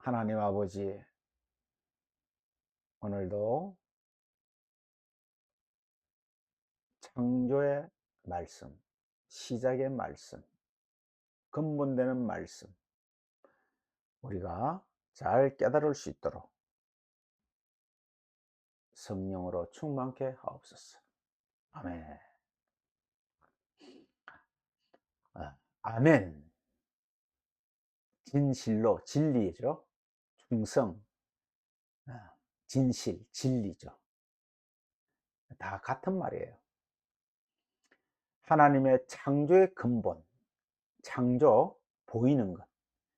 하나님 아버지, 오늘도 창조의 말씀, 시작의 말씀, 근본되는 말씀, 우리가 잘 깨달을 수 있도록 성령으로 충만케 하옵소서. 아멘. 아멘. 진실로, 진리죠. 충성, 진실, 진리죠. 다 같은 말이에요. 하나님의 창조의 근본, 창조, 보이는 것.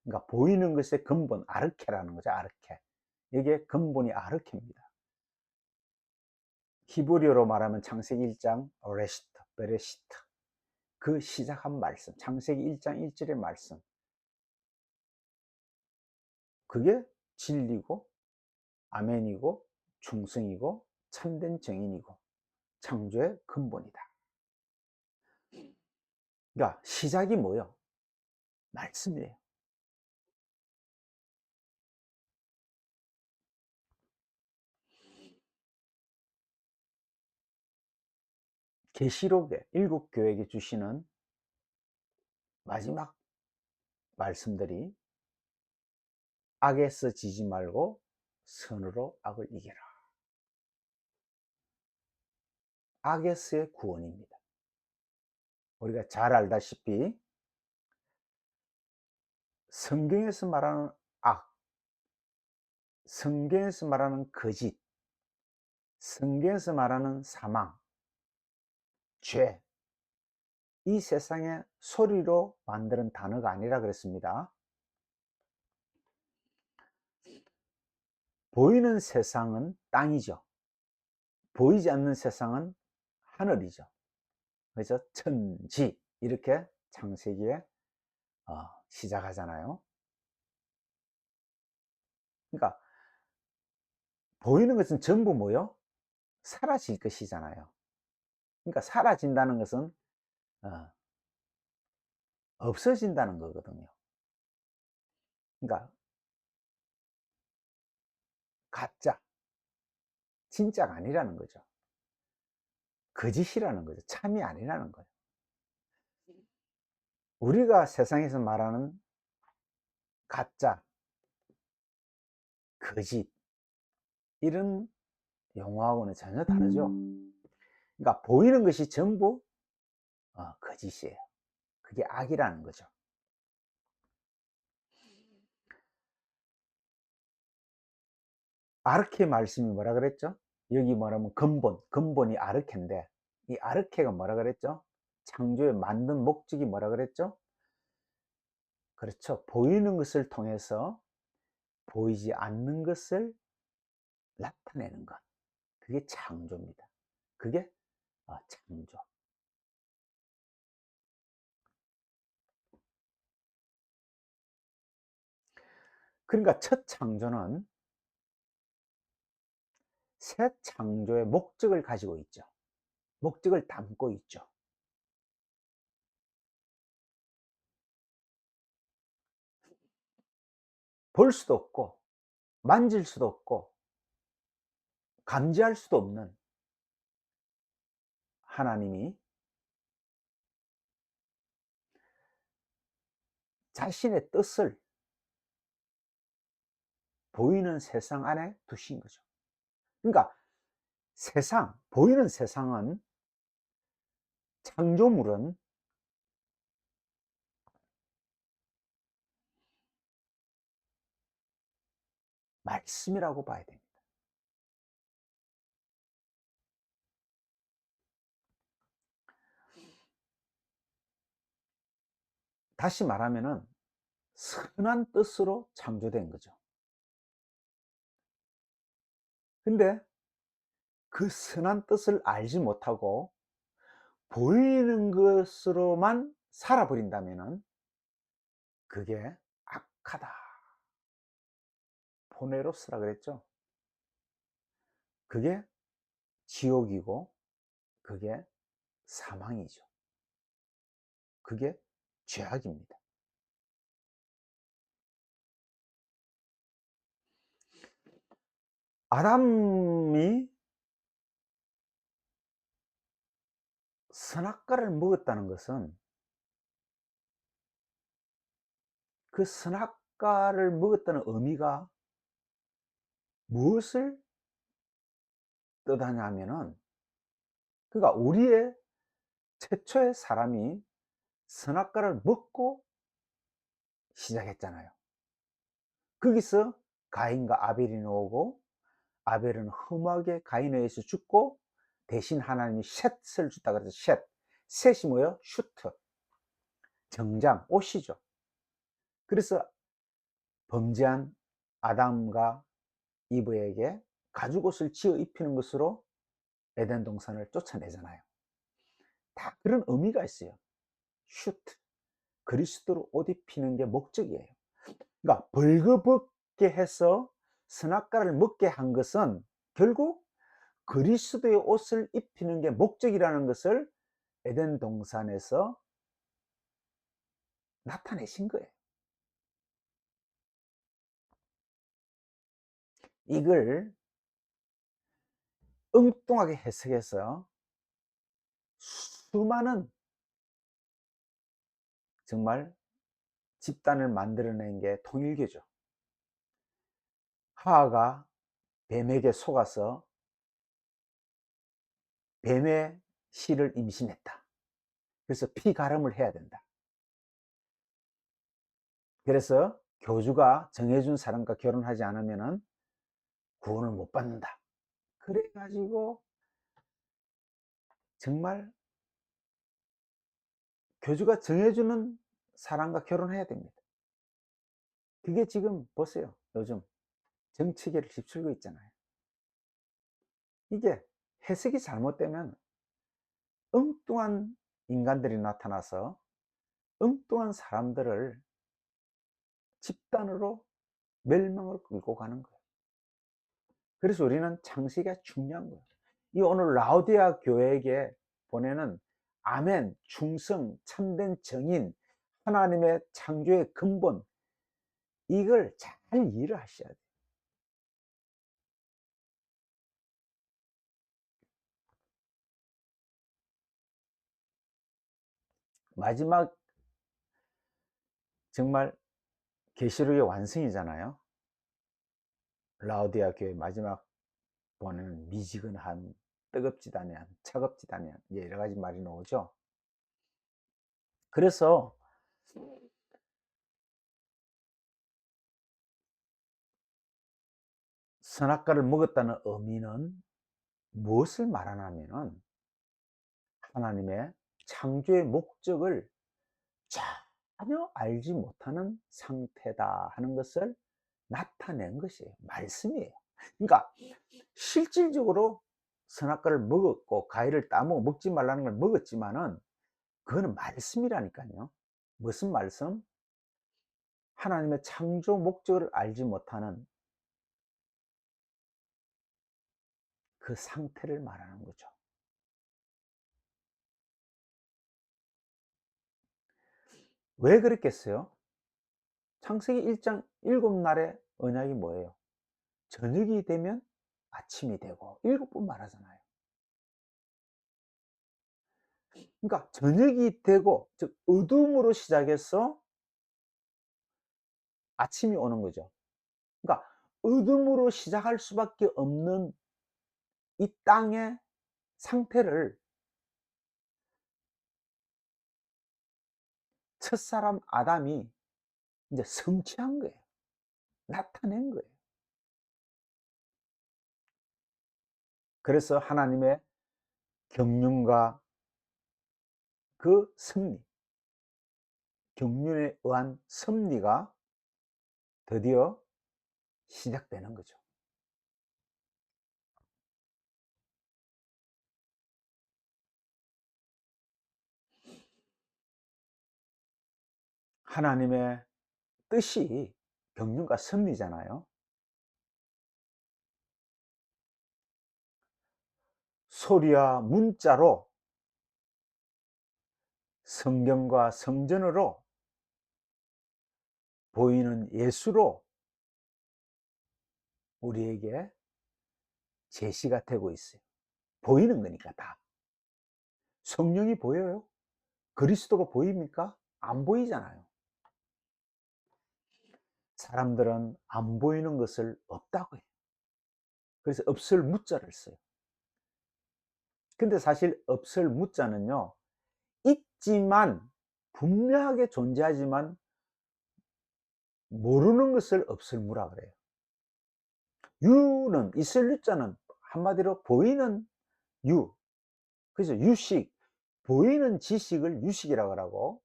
그러니까 보이는 것의 근본, 아르케라는 거죠. 아르케. 이게 근본이 아르케입니다. 히브리어로 말하면 창세기 1장 레시트, 베레시트, 그 시작한 말씀, 창세기 1장 1절의 말씀, 그게 진리고 아멘이고 충성이고 참된 정인이고 창조의 근본이다. 그러니까 시작이 뭐요? 말씀이에요. 계시록에 일곱 교회에게 주시는 마지막 말씀들이 악에서 지지 말고 선으로 악을 이겨라. 악에서의 구원입니다. 우리가 잘 알다시피 성경에서 말하는 악, 성경에서 말하는 거짓, 성경에서 말하는 사망, 죄, 이 세상의 소리로 만드는 단어가 아니라 그랬습니다. 보이는 세상은 땅이죠. 보이지 않는 세상은 하늘이죠. 그래서 천지 이렇게 창세기에 시작하잖아요. 그러니까 보이는 것은 전부 뭐요? 사라질 것이잖아요. 그러니까 사라진다는 것은 어, 없어진다는 거거든요. 그러니까 가짜, 진짜가 아니라는 거죠. 거짓이라는 거죠. 참이 아니라는 거예요. 우리가 세상에서 말하는 가짜, 거짓 이런 용어하고는 전혀 다르죠. 그러니까 보이는 것이 전부 거짓이에요. 그게 악이라는 거죠. 아르케 말씀이 뭐라 그랬죠? 여기 말하면 근본이 아르케인데 이 아르케가 뭐라 그랬죠? 창조에 만든 목적이 뭐라 그랬죠? 그렇죠. 보이는 것을 통해서 보이지 않는 것을 나타내는 것. 그게 창조입니다. 그게 창조. 그러니까 첫 창조는 새 창조의 목적을 가지고 있죠. 목적을 담고 있죠. 볼 수도 없고 만질 수도 없고 감지할 수도 없는 하나님이 자신의 뜻을 보이는 세상 안에 두신 거죠. 그러니까 세상, 보이는 세상은, 창조물은 말씀이라고 봐야 됩니다. 다시 말하면은 선한 뜻으로 창조된 거죠. 근데 그 선한 뜻을 알지 못하고 보이는 것으로만 살아버린다면은 그게 악하다. 포네로스라 그랬죠. 그게 지옥이고 그게 사망이죠. 그게 죄악입니다. 아담이 선악과를 먹었다는 것은 그 선악과를 먹었다는 의미가 무엇을 뜻하냐면은, 그러니까 우리의 최초의 사람이 선악과를 먹고 시작했잖아요. 거기서 가인과 아벨이 나오고, 아벨은 험하게 가인에 의해서 죽고 대신 하나님이 셋을 줬다 그래서 셋이 뭐예요? 슈트, 정장, 옷이죠. 그래서 범죄한 아담과 이브에게 가죽옷을 지어 입히는 것으로 에덴 동산을 쫓아내잖아요. 다 그런 의미가 있어요. 슈트, 그리스도로 옷 입히는 게 목적이에요. 그러니까 벌거벗게 해서 선악과를 먹게 한 것은 결국 그리스도의 옷을 입히는 게 목적이라는 것을 에덴 동산에서 나타내신 거예요. 이걸 엉뚱하게 해석해서 수많은 정말 집단을 만들어낸 게 통일교죠. 하하가 뱀에게 속아서 뱀의 씨를 임신했다. 그래서 피가름을 해야 된다. 그래서 교주가 정해준 사람과 결혼하지 않으면 구원을 못 받는다. 그래가지고 정말 교주가 정해주는 사람과 결혼해야 됩니다. 그게 지금 보세요. 요즘 정치계를 휩쓸고 있잖아요. 이게 해석이 잘못되면 엉뚱한 인간들이 나타나서 엉뚱한 사람들을 집단으로 멸망으로 끌고 가는 거예요. 그래서 우리는 창세기가 중요한 거예요. 이 오늘 라오디아 교회에게 보내는 아멘, 충성, 참된 정인, 하나님의 창조의 근본, 이걸 잘 이해를 하셔야 돼요. 마지막 정말 계시록의 완성이잖아요. 라오디아 교회 마지막 보내는 미지근한, 뜨겁지도 않은, 차갑지도 않은 여러 가지 말이 나오죠. 그래서 선악과를 먹었다는 의미는 무엇을 말하냐면은 하나님의 창조의 목적을 전혀 알지 못하는 상태다 하는 것을 나타낸 것이에요. 말씀이에요. 그러니까 실질적으로 선악과를 먹었고 과일을 따먹고 먹지 말라는 걸 먹었지만은 그거는 말씀이라니까요. 무슨 말씀? 하나님의 창조 목적을 알지 못하는 그 상태를 말하는 거죠. 왜 그랬겠어요? 창세기 1장 7날의 언약이 뭐예요? 저녁이 되면 아침이 되고 7번 말하잖아요. 그러니까 저녁이 되고, 즉 어둠으로 시작해서 아침이 오는 거죠. 그러니까 어둠으로 시작할 수밖에 없는 이 땅의 상태를 첫사람 아담이 이제 성취한 거예요. 나타낸 거예요. 그래서 하나님의 경륜과 그 승리, 경륜에 의한 섭리가 드디어 시작되는 거죠. 하나님의 뜻이 경륜과 섭리잖아요. 소리와 문자로, 성경과 성전으로 보이는 예수로 우리에게 제시가 되고 있어요. 보이는 거니까 다. 성령이 보여요? 그리스도가 보입니까? 안 보이잖아요. 사람들은 안 보이는 것을 없다고 해요. 그래서 없을 무자를 써요. 근데 사실 없을 무자는요, 있지만, 분명하게 존재하지만 모르는 것을 없을 무라 그래요. 유는, 있을 유자는 한마디로 보이는 유, 그죠? 유식, 보이는 지식을 유식이라고 하고,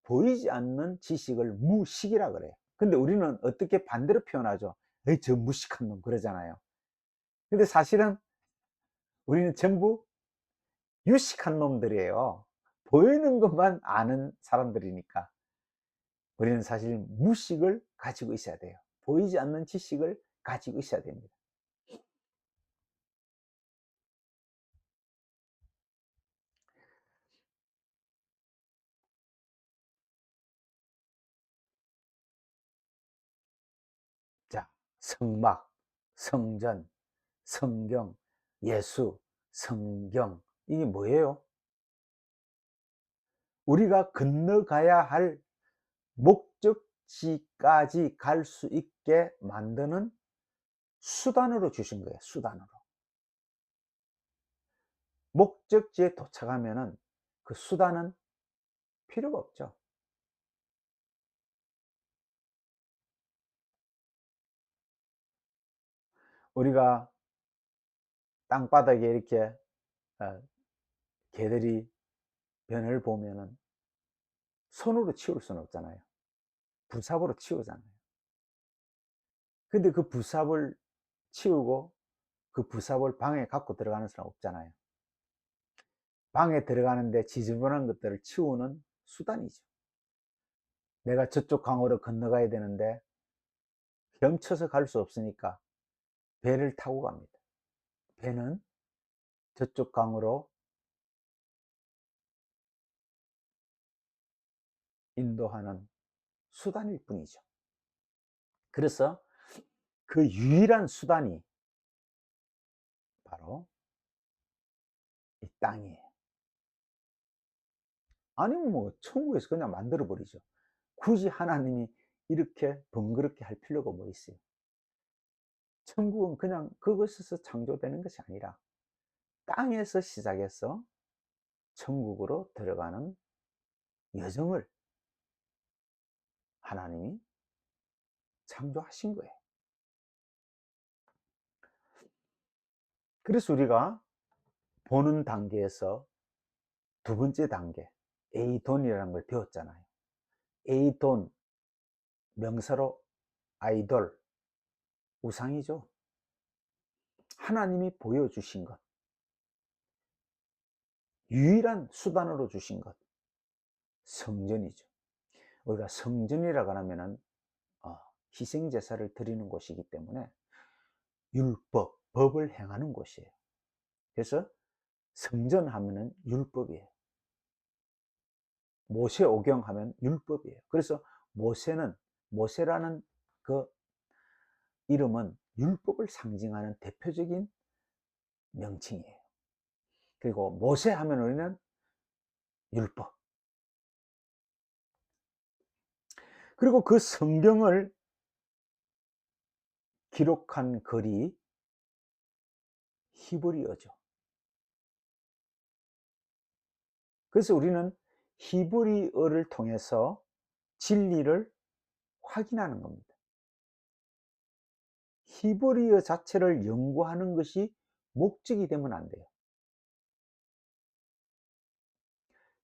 보이지 않는 지식을 무식이라 그래요. 근데 우리는 어떻게 반대로 표현하죠? 에이, 저 무식한 놈 그러잖아요. 근데 사실은 우리는 전부 유식한 놈들이에요. 보이는 것만 아는 사람들이니까. 우리는 사실 무식을 가지고 있어야 돼요. 보이지 않는 지식을 가지고 있어야 됩니다. 자, 성막, 성전, 성경, 예수, 성경. 이게 뭐예요? 우리가 건너가야 할 목적지까지 갈 수 있게 만드는 수단으로 주신 거예요. 수단으로. 목적지에 도착하면은 그 수단은 필요가 없죠. 우리가 땅바닥에 이렇게 어, 개들이 변을 보면은 손으로 치울 수는 없잖아요. 부삽으로 치우잖아요. 근데 그 부삽을 치우고 그 부삽을 방에 갖고 들어가는 사람 없잖아요. 방에 들어가는데 지저분한 것들을 치우는 수단이죠. 내가 저쪽 강으로 건너가야 되는데 헤엄쳐서 갈 수 없으니까 배를 타고 갑니다. 배는 저쪽 강으로 인도하는 수단일 뿐이죠. 그래서 그 유일한 수단이 바로 이 땅이에요. 아니면 뭐 천국에서 그냥 만들어 버리죠. 굳이 하나님이 이렇게 번거롭게 할 필요가 뭐 있어요? 천국은 그냥 그것에서 창조되는 것이 아니라 땅에서 시작해서 천국으로 들어가는 여정을 하나님이 창조하신 거예요. 그래서 우리가 보는 단계에서 두 번째 단계, 에이돈이라는 걸 배웠잖아요. 에이돈, 명사로 아이돌, 우상이죠. 하나님이 보여주신 것, 유일한 수단으로 주신 것, 성전이죠. 우리가 성전이라고 하면은 희생제사를 드리는 곳이기 때문에 율법, 법을 행하는 곳이에요. 그래서 성전 하면은 율법이에요. 모세오경 하면 율법이에요. 그래서 모세라는 그 이름은 율법을 상징하는 대표적인 명칭이에요. 그리고 모세 하면 우리는 율법. 그리고 그 성경을 기록한 글이 히브리어죠. 그래서 우리는 히브리어를 통해서 진리를 확인하는 겁니다. 히브리어 자체를 연구하는 것이 목적이 되면 안 돼요.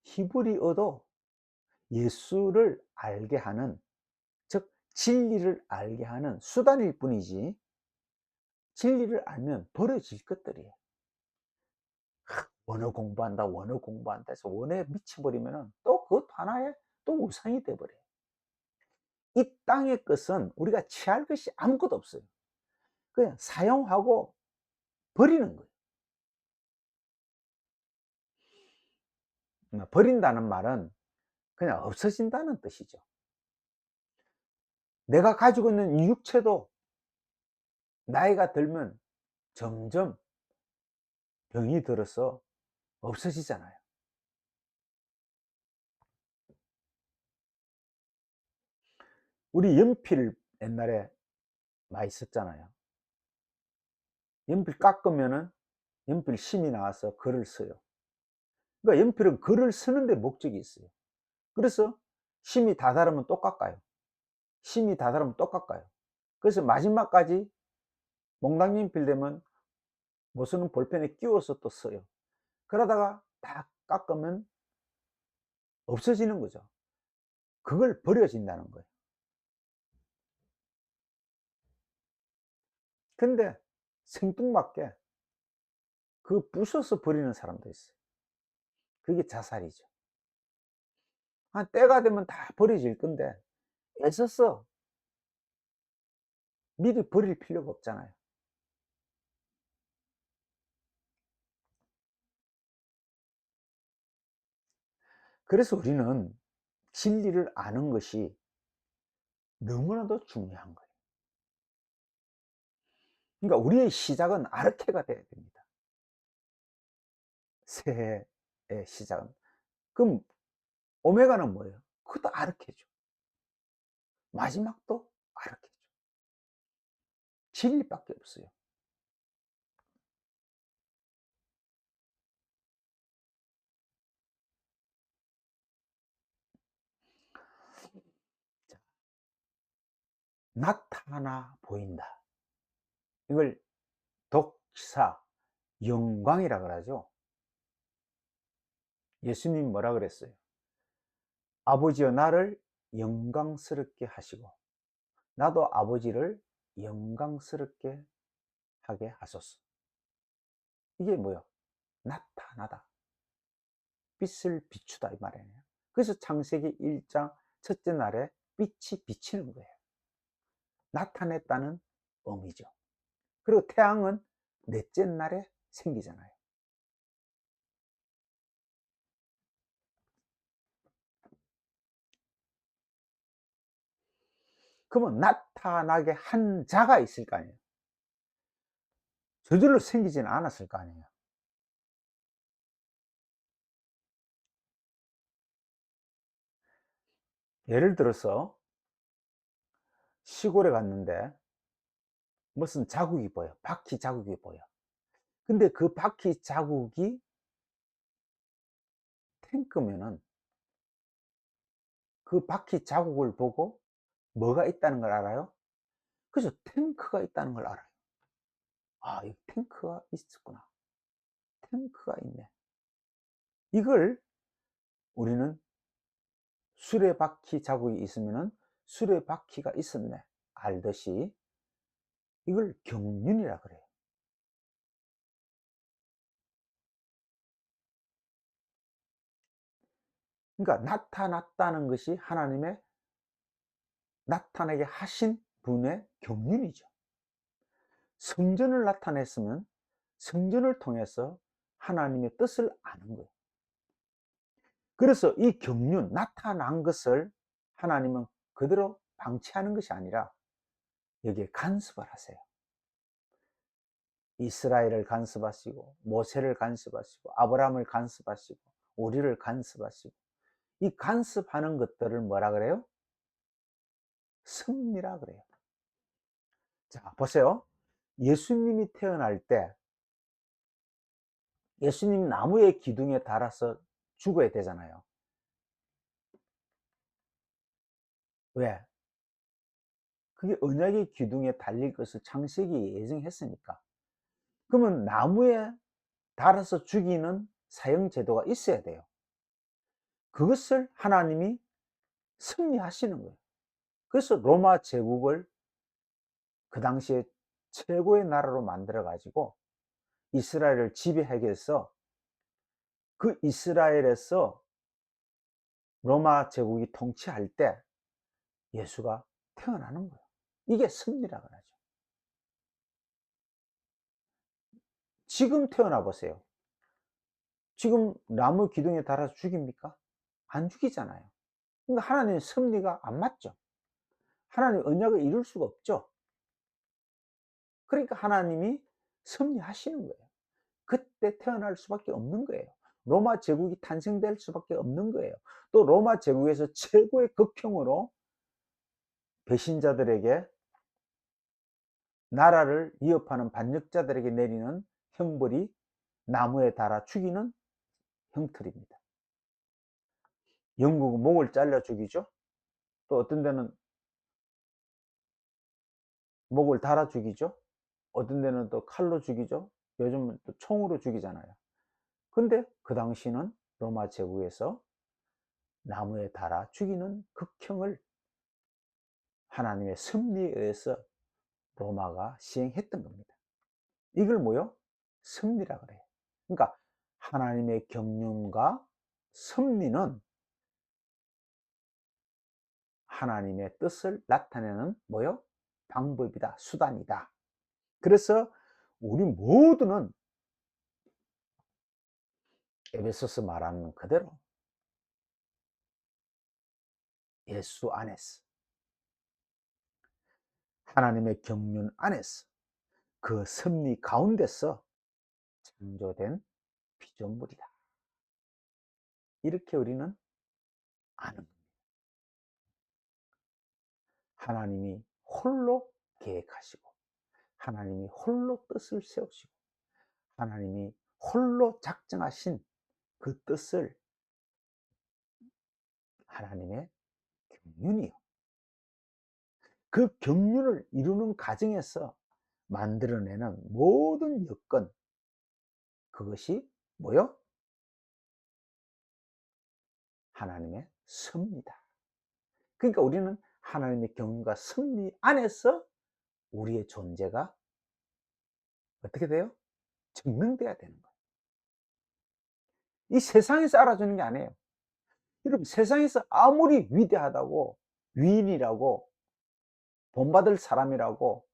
히브리어도 예수를 알게 하는, 즉 진리를 알게 하는 수단일 뿐이지, 진리를 알면 버려질 것들이에요. 원어 공부한다 해서 원어에 미쳐버리면 또 그것 하나의 또 우상이 돼버려요. 이 땅의 것은 우리가 취할 것이 아무것도 없어요. 그냥 사용하고 버리는 거예요. 버린다는 말은 그냥 없어진다는 뜻이죠. 내가 가지고 있는 이 육체도 나이가 들면 점점 병이 들어서 없어지잖아요. 우리 연필 옛날에 많이 썼잖아요. 연필 깎으면은 연필 심이 나와서 글을 써요. 그러니까 연필은 글을 쓰는 데 목적이 있어요. 그래서 심이 다 닳으면 또 깎아요. 심이 다 닳으면 또 깎아요. 그래서 마지막까지 몽당 연필 되면 못 쓰는 볼펜에 끼워서 또 써요. 그러다가 다 깎으면 없어지는 거죠. 그걸 버려진다는 거예요. 근데 생뚱맞게 그 부숴서 버리는 사람도 있어요. 그게 자살이죠. 한 때가 되면 다 버려질 건데 애써서 미리 버릴 필요가 없잖아요. 그래서 우리는 진리를 아는 것이 너무나도 중요한 거예요. 그러니까 우리의 시작은 아르케가 돼야 됩니다. 새해의 시작은. 그럼 오메가는 뭐예요? 그것도 아르케죠. 마지막도 아르케죠. 진리밖에 없어요. 자, 나타나 보인다. 이걸 독사 영광이라 그러죠. 예수님 뭐라 그랬어요? 아버지여 나를 영광스럽게 하시고 나도 아버지를 영광스럽게 하게 하소서. 이게 뭐요? 나타나다. 빛을 비추다 이 말이에요. 그래서 창세기 1장 첫째 날에 빛이 비치는 거예요. 나타냈다는 의미죠. 그리고 태양은 넷째 날에 생기잖아요. 그러면 나타나게 한 자가 있을 거 아니에요. 저절로 생기지는 않았을 거 아니에요. 예를 들어서 시골에 갔는데 무슨 자국이 보여. 바퀴 자국이 보여. 근데 그 바퀴 자국이 탱크면은 그 바퀴 자국을 보고 뭐가 있다는 걸 알아요? 그죠? 탱크가 있다는 걸 알아요. 아, 이 탱크가 있었구나. 탱크가 있네. 이걸 우리는 수레바퀴 자국이 있으면은 수레바퀴가 있었네. 알듯이 이걸 경륜이라 그래요. 그러니까 나타났다는 것이 하나님의 나타나게 하신 분의 경륜이죠. 성전을 나타냈으면 성전을 통해서 하나님의 뜻을 아는 거예요. 그래서 이 경륜, 나타난 것을 하나님은 그대로 방치하는 것이 아니라 여기에 간섭을 하세요. 이스라엘을 간섭하시고 모세를 간섭하시고 아브라함을 간섭하시고 우리를 간섭하시고 이 간섭하는 것들을 뭐라 그래요? 섭리라 그래요. 자, 보세요. 예수님이 태어날 때 예수님 나무의 기둥에 달아서 죽어야 되잖아요. 왜? 그게 언약의 기둥에 달릴 것을 창세기에 예정했으니까. 그러면 나무에 달아서 죽이는 사형 제도가 있어야 돼요. 그것을 하나님이 섭리하시는 거예요. 그래서 로마 제국을 그 당시에 최고의 나라로 만들어 가지고 이스라엘을 지배하게 해서 그 이스라엘에서 로마 제국이 통치할 때 예수가 태어나는 거예요. 이게 섭리라고 하죠. 지금 태어나 보세요. 지금 나무 기둥에 달아서 죽입니까? 안 죽이잖아요. 그러니까 하나님의 섭리가 안 맞죠. 하나님 언약을 이룰 수가 없죠. 그러니까 하나님이 승리하시는 거예요. 그때 태어날 수밖에 없는 거예요. 로마 제국이 탄생될 수밖에 없는 거예요. 또 로마 제국에서 최고의 극형으로 배신자들에게, 나라를 위협하는 반역자들에게 내리는 형벌이 나무에 달아 죽이는 형틀입니다. 영국은 목을 잘라 죽이죠. 또 어떤 데는 목을 달아 죽이죠. 어떤 데는 또 칼로 죽이죠. 요즘은 또 총으로 죽이잖아요. 근데 그 당시는 로마 제국에서 나무에 달아 죽이는 극형을 하나님의 섭리에 의해서 로마가 시행했던 겁니다. 이걸 뭐요? 섭리라 그래요. 그러니까 하나님의 경륜과 섭리는 하나님의 뜻을 나타내는 뭐요? 방법이다, 수단이다. 그래서 우리 모두는 에베소서 말하는 그대로 예수 안에서, 하나님의 경륜 안에서, 그 섭리 가운데서 창조된 피조물이다. 이렇게 우리는 아는 겁니다. 하나님이 홀로 계획하시고, 하나님이 홀로 뜻을 세우시고, 하나님이 홀로 작정하신 그 뜻을 하나님의 경륜이요. 그 경륜을 이루는 과정에서 만들어내는 모든 여건, 그것이 뭐요? 하나님의 섭리다. 그러니까 우리는 하나님의 경륜과 섭리 안에서 우리의 존재가 어떻게 돼요? 증명돼야 되는 거예요. 이 세상에서 알아주는 게 아니에요. 여러분, 세상에서 아무리 위대하다고, 위인이라고, 본받을 사람이라고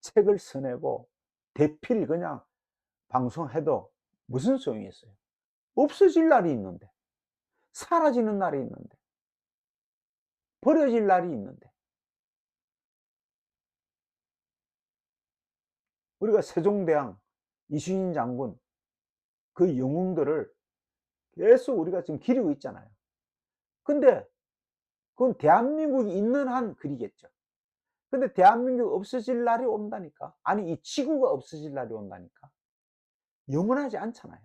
책을 써내고 대필 그냥 방송해도 무슨 소용이 있어요? 없어질 날이 있는데, 사라지는 날이 있는데, 버려질 날이 있는데, 우리가 세종대왕, 이순신 장군, 그 영웅들을 계속 우리가 지금 기리고 있잖아요. 근데 그건 대한민국이 있는 한 그리겠죠. 근데 대한민국 없어질 날이 온다니까. 아니, 이 지구가 없어질 날이 온다니까. 영원하지 않잖아요.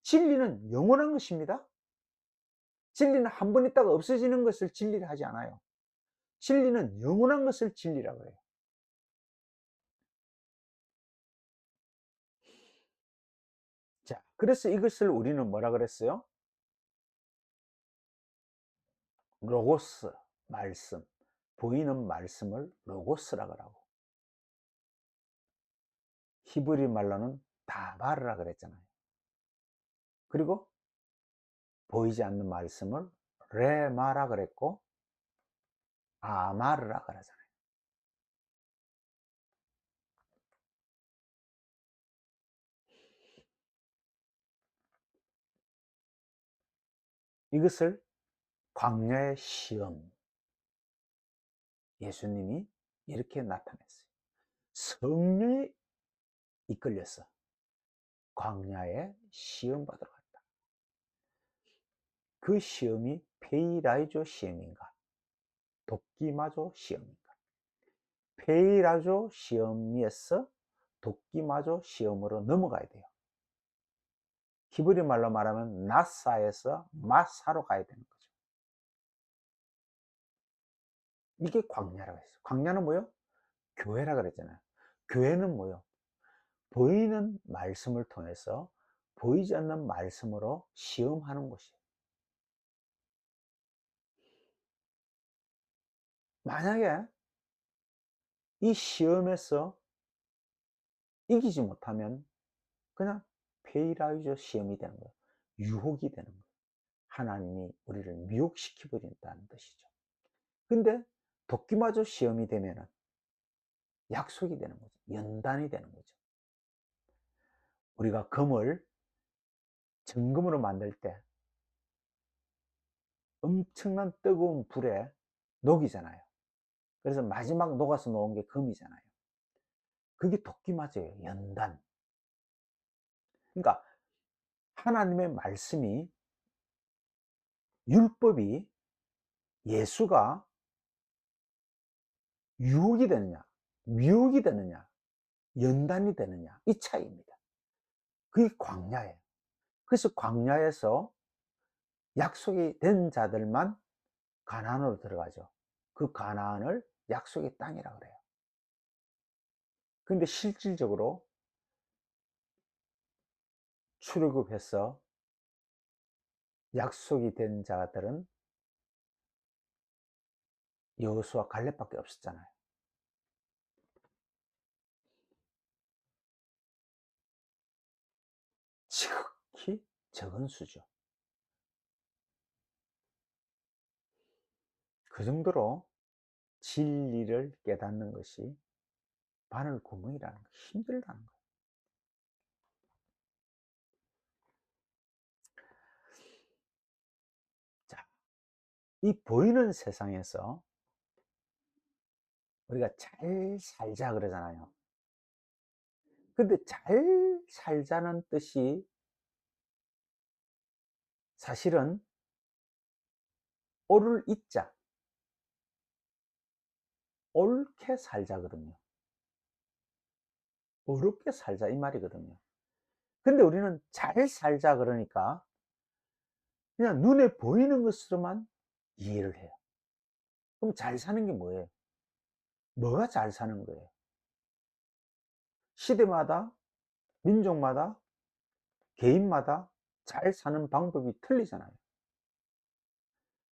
진리는 영원한 것입니다. 진리는 한 번 있다가 없어지는 것을 진리를 하지 않아요. 진리는 영원한 것을 진리라고 해요. 자, 그래서 이것을 우리는 뭐라 그랬어요? 로고스, 말씀. 보이는 말씀을 로고스라고 하고, 히브리 말로는 다바르라 그랬잖아요. 그리고 보이지 않는 말씀을 레마라 그랬고, 아마르라 그러잖아요. 이것을 광야의 시험, 예수님이 이렇게 나타냈어요. 성령에 이끌려서 광야에 시험 받으러 갔다. 그 시험이 페이라이조 시험인가, 도끼마조 시험인가? 페이라조 시험에서 도끼마조 시험으로 넘어가야 돼요. 히브리 말로 말하면 나사에서 마사로 가야 되는 거죠. 이게 광야라고 했어요. 광야는 뭐요? 교회라 그랬잖아요. 교회는 뭐요? 보이는 말씀을 통해서 보이지 않는 말씀으로 시험하는 곳이에요. 만약에 이 시험에서 이기지 못하면 그냥 페이라이저 시험이 되는 거예요. 유혹이 되는 거예요. 하나님이 우리를 미혹시켜 버린다는 뜻이죠. 근데 도끼마저 시험이 되면은 약속이 되는 거죠. 연단이 되는 거죠. 우리가 금을 정금으로 만들 때 엄청난 뜨거운 불에 녹이잖아요. 그래서 마지막 녹아서 놓은 게 금이잖아요. 그게 도끼마저예요. 연단. 그러니까 하나님의 말씀이, 율법이, 예수가 유혹이 되느냐, 미혹이 되느냐, 연단이 되느냐, 이 차이입니다. 그게 광야예요. 그래서 광야에서 약속이 된 자들만 가나안으로 들어가죠. 그 가나안을 약속의 땅이라 그래요. 근데 실질적으로 출애굽해서 약속이 된 자들은 여호수아 갈렙밖에 없었잖아요. 지극히 적은 수죠. 그 정도로 진리를 깨닫는 것이 바늘 구멍이라는 거, 힘들다는 거예요. 자, 이 보이는 세상에서 우리가 잘 살자 그러잖아요. 근데 잘 살자는 뜻이 사실은 옳을 잊자, 옳게 살자거든요. 어렵게 살자 이 말이거든요. 근데 우리는 잘 살자 그러니까 그냥 눈에 보이는 것으로만 이해를 해요. 그럼 잘 사는 게 뭐예요? 뭐가 잘 사는 거예요? 시대마다, 민족마다, 개인마다 잘 사는 방법이 틀리잖아요.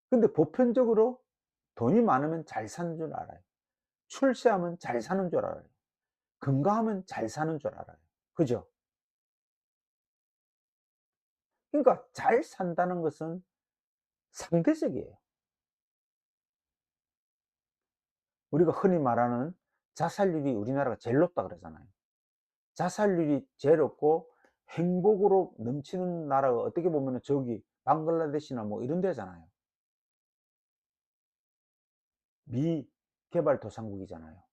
근데 보편적으로 돈이 많으면 잘 사는 줄 알아요. 출세하면 잘 사는 줄 알아요. 건강하면 잘 사는 줄 알아요. 그죠? 그러니까 잘 산다는 것은 상대적이에요. 우리가 흔히 말하는 자살률이 우리나라가 제일 높다 그러잖아요. 자살률이 제일 높고 행복으로 넘치는 나라가 어떻게 보면 저기 방글라데시나 뭐 이런 데잖아요. 미개발도상국이잖아요.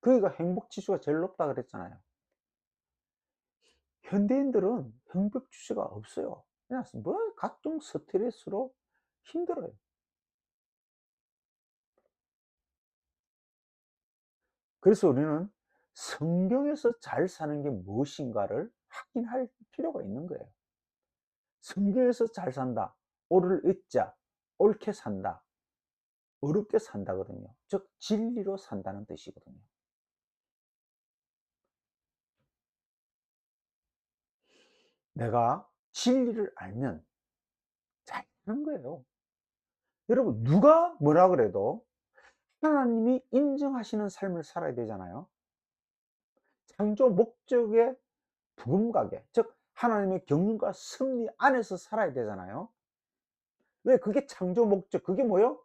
그러니까 행복 지수가 제일 높다 그랬잖아요. 현대인들은 행복 지수가 없어요. 그냥 뭐 각종 스트레스로 힘들어요. 그래서 우리는 성경에서 잘 사는 게 무엇인가를 확인할 필요가 있는 거예요. 성경에서 잘 산다, 옳을 잊자, 옳게 산다, 어렵게 산다거든요. 즉 진리로 산다는 뜻이거든요. 내가 진리를 알면 잘 사는 거예요. 여러분 누가 뭐라 그래도 하나님이 인정하시는 삶을 살아야 되잖아요. 창조 목적의 부금가게, 즉 하나님의 경륜과 섭리 안에서 살아야 되잖아요. 왜 그게 창조 목적, 그게 뭐요?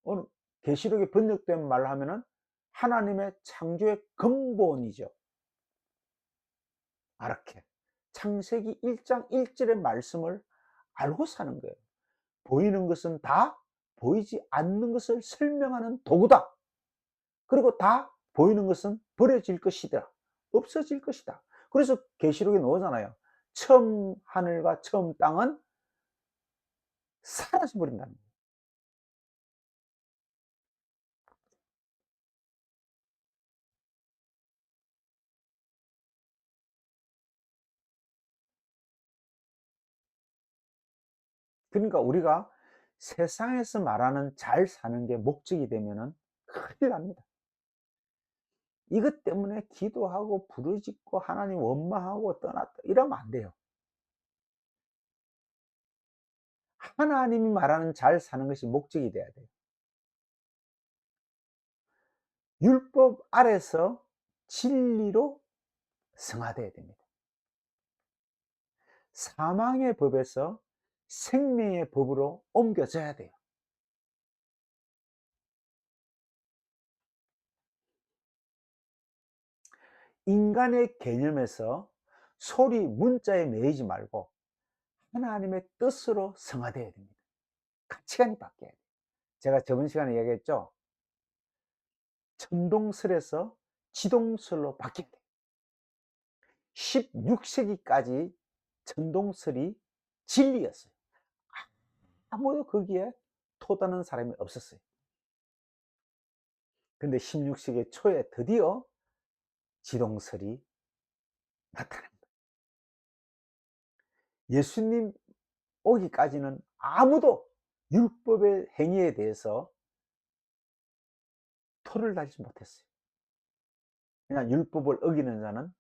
오늘 계시록에 번역된 말로 하면은 하나님의 창조의 근본이죠. 아르케. 창세기 1장 1절의 말씀을 알고 사는 거예요. 보이는 것은 다 보이지 않는 것을 설명하는 도구다. 그리고 다 보이는 것은 버려질 것이다. 없어질 것이다. 그래서 계시록에 나오잖아요. 처음 하늘과 처음 땅은 사라져 버린다는 거예요. 그러니까 우리가 세상에서 말하는 잘 사는 게 목적이 되면은 큰일 납니다. 이것 때문에 기도하고 부르짖고 하나님 원망하고 떠났다 이러면 안 돼요. 하나님이 말하는 잘 사는 것이 목적이 돼야 돼요. 율법 아래서 진리로 승화돼야 됩니다. 사망의 법에서 생명의 법으로 옮겨져야 돼요. 인간의 개념에서 소리 문자에 매이지 말고 하나님의 뜻으로 승화돼야 됩니다. 가치관이 바뀌어야 돼요. 제가 저번 시간에 얘기했죠. 천동설에서 지동설로 바뀌어야 돼요. 16세기까지 전동설이 진리였어요. 아무도 거기에 토다는 사람이 없었어요. 근데 16세기 초에 드디어 지동설이 나타난 거예요. 예수님 오기까지는 아무도 율법의 행위에 대해서 토를 달지 못했어요. 그냥 율법을 어기는 자는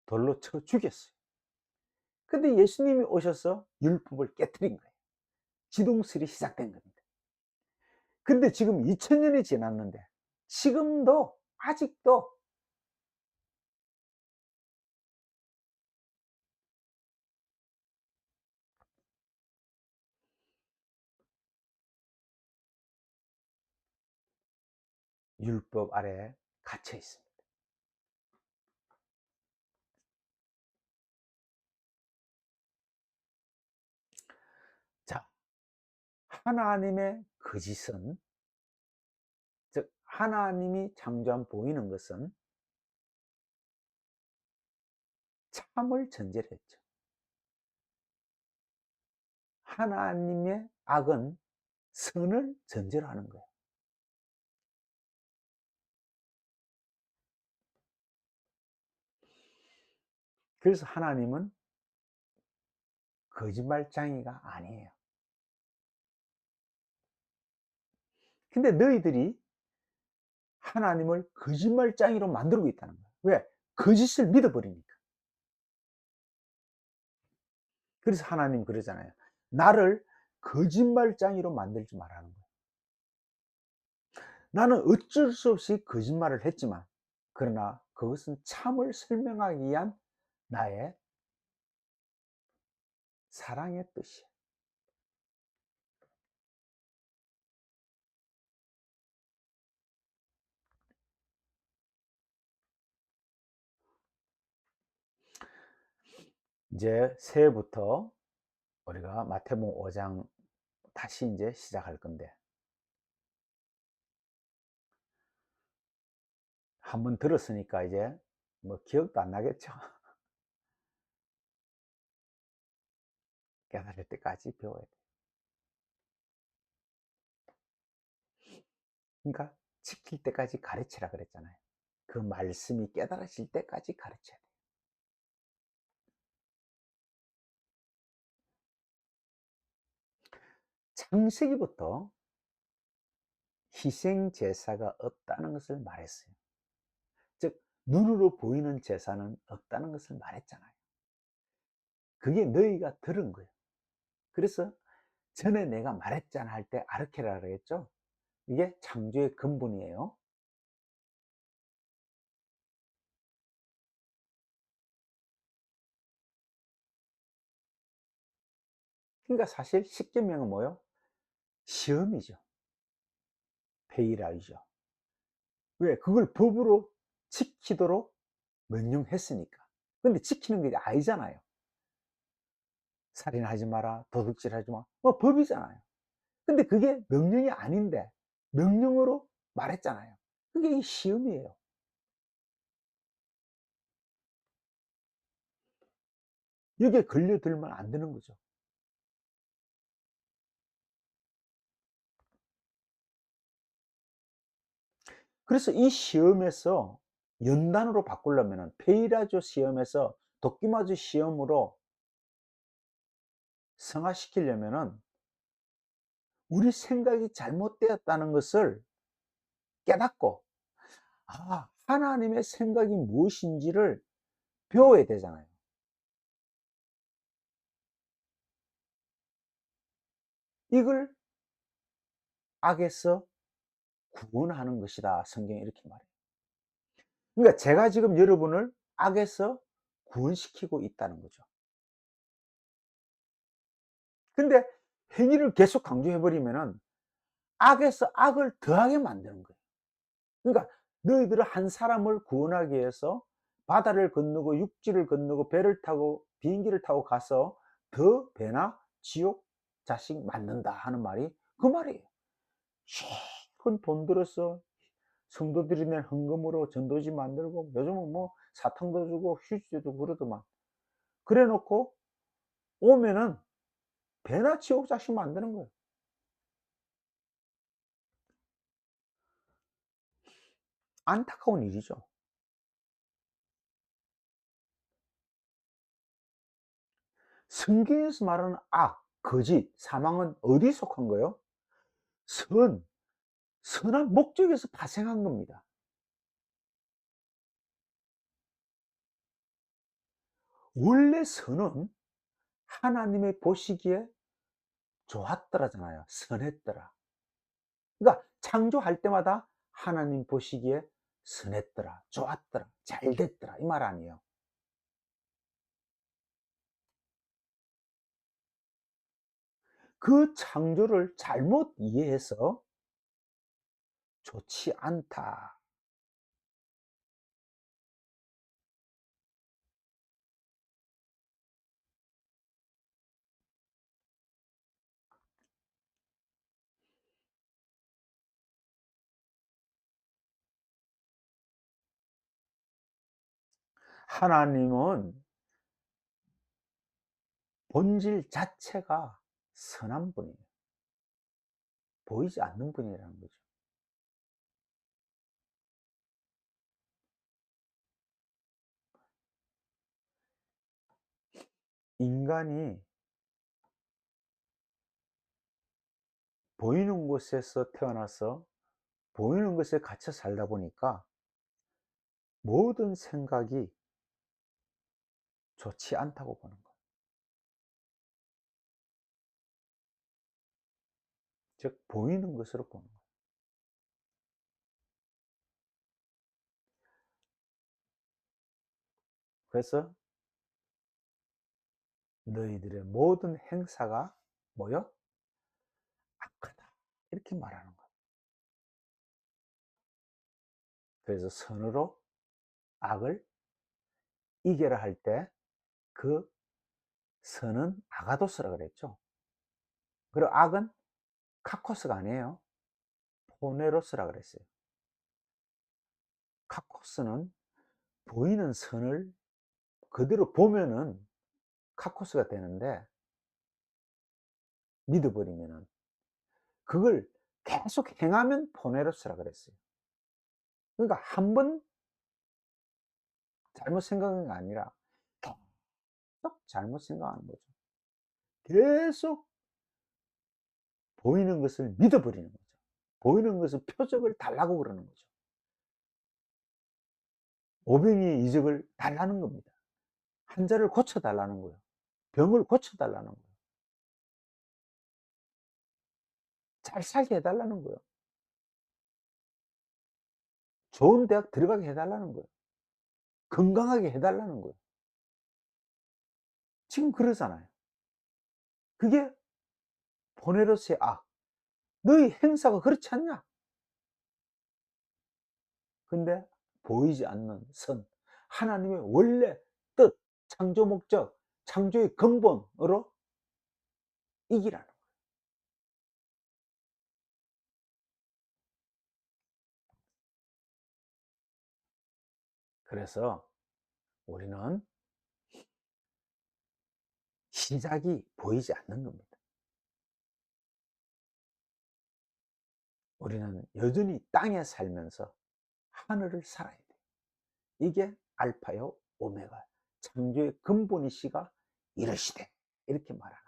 돌로 쳐 죽였어요. 근데 예수님이 오셔서 율법을 깨뜨린 거예요. 지동설이 시작된 겁니다. 근데 지금 2000년이 지났는데 지금도 아직도 율법 아래에 갇혀 있습니다. 자, 하나님의 거짓은, 즉 하나님이 창조한 보이는 것은 참을 전제로 했죠. 하나님의 악은 선을 전제로 하는 거예요. 그래서 하나님은 거짓말쟁이가 아니에요. 근데 너희들이 하나님을 거짓말쟁이로 만들고 있다는 거예요. 왜? 거짓을 믿어버리니까. 그래서 하나님 그러잖아요. 나를 거짓말쟁이로 만들지 말라는 거예요. 나는 어쩔 수 없이 거짓말을 했지만, 그러나 그것은 참을 설명하기 위한 나의 사랑의 뜻이에요. 이제 새해부터 우리가 마태복음 5장 다시 이제 시작할 건데, 한번 들었으니까 이제 뭐 기억도 안 나겠죠. 깨달을 때까지 배워야 돼. 그러니까 지킬 때까지 가르치라 그랬잖아요. 그 말씀이 깨달아질 때까지 가르쳐야 돼. 창세기부터 희생 제사가 없다는 것을 말했어요. 즉 눈으로 보이는 제사는 없다는 것을 말했잖아요. 그게 너희가 들은 거예요. 그래서 전에 내가 말했잖아 할 때 아르케라 그랬죠. 이게 창조의 근본이에요. 그러니까 사실 십계명은 뭐요? 시험이죠. 페이라이죠. 왜? 그걸 법으로 지키도록 명령했으니까. 근데 지키는 게 아니잖아요. 살인하지 마라, 도둑질하지 마, 뭐 법이잖아요. 근데 그게 명령이 아닌데 명령으로 말했잖아요. 그게 이 시험이에요. 여기에 걸려들면 안 되는 거죠. 그래서 이 시험에서 연단으로 바꾸려면, 페이라조 시험에서 도끼마주 시험으로 성화시키려면 우리 생각이 잘못되었다는 것을 깨닫고, 하나님의 생각이 무엇인지를 배워야 되잖아요. 이걸 악에서 구원하는 것이다. 성경이 이렇게 말해요. 그러니까 제가 지금 여러분을 악에서 구원시키고 있다는 거죠. 근데 행위를 계속 강조해 버리면은 악에서 악을 더하게 만드는 거예요. 그러니까 너희들은 한 사람을 구원하기 위해서 바다를 건너고 육지를 건너고 배를 타고 비행기를 타고 가서 더 배나 지옥 자식 만든다 하는 말이 그 말이에요. 큰 돈 들어서 성도들이 낸 헌금으로 전도지 만들고, 요즘은 뭐 사탕도 주고 휴지도 주고 그러더만. 그래 놓고 오면은 배나 지옥자식 만드는 거예요. 안타까운 일이죠. 성경에서 말하는 악, 거짓, 사망은 어디에 속한 거예요? 선, 선한 목적에서 발생한 겁니다. 원래 선은 하나님의 보시기에 좋았더라잖아요. 선했더라. 그러니까 창조할 때마다 하나님 보시기에 선했더라, 좋았더라, 잘됐더라 이 말 아니에요. 그 창조를 잘못 이해해서 좋지 않다. 하나님은 본질 자체가 선한 분이에요. 보이지 않는 분이라는 거죠. 인간이 보이는 곳에서 태어나서 보이는 것에 갇혀 살다 보니까 모든 생각이 좋지 않다고 보는 거예요. 즉 보이는 것으로 보는 거예요. 그래서 너희들의 모든 행사가 뭐요? 악하다. 이렇게 말하는 거예요. 그래서 선으로 악을 이겨라 할 때 그 선은 아가도스라 그랬죠. 그리고 악은 카코스가 아니에요. 포네로스라 그랬어요. 카코스는 보이는 선을 그대로 보면은 카코스가 되는데 믿어버리면은 그걸 계속 행하면 포네로스라 그랬어요. 그러니까 한 번 잘못 생각한 게 아니라 계속 잘못 생각하는 거죠. 계속 보이는 것을 믿어버리는 거죠. 보이는 것을 표적을 달라고 그러는 거죠. 오병이의 이적을 달라는 겁니다. 환자를 고쳐 달라는 거예요. 병을 고쳐 달라는 거예요. 잘 살게 해 달라는 거예요. 좋은 대학 들어가게 해 달라는 거예요. 건강하게 해 달라는 거예요. 지금 그러잖아요. 그게 보네로스의 악. 너희 행사가 그렇지 않냐? 근데 보이지 않는 선. 하나님의 원래 뜻, 창조 목적, 창조의 근본으로 이기라는 거예요. 그래서 우리는 시작이 보이지 않는 겁니다. 우리는 여전히 땅에 살면서 하늘을 살아야 돼요. 이게 알파요 오메가 창조의 근본이시가 이러시되 이렇게 말합니다.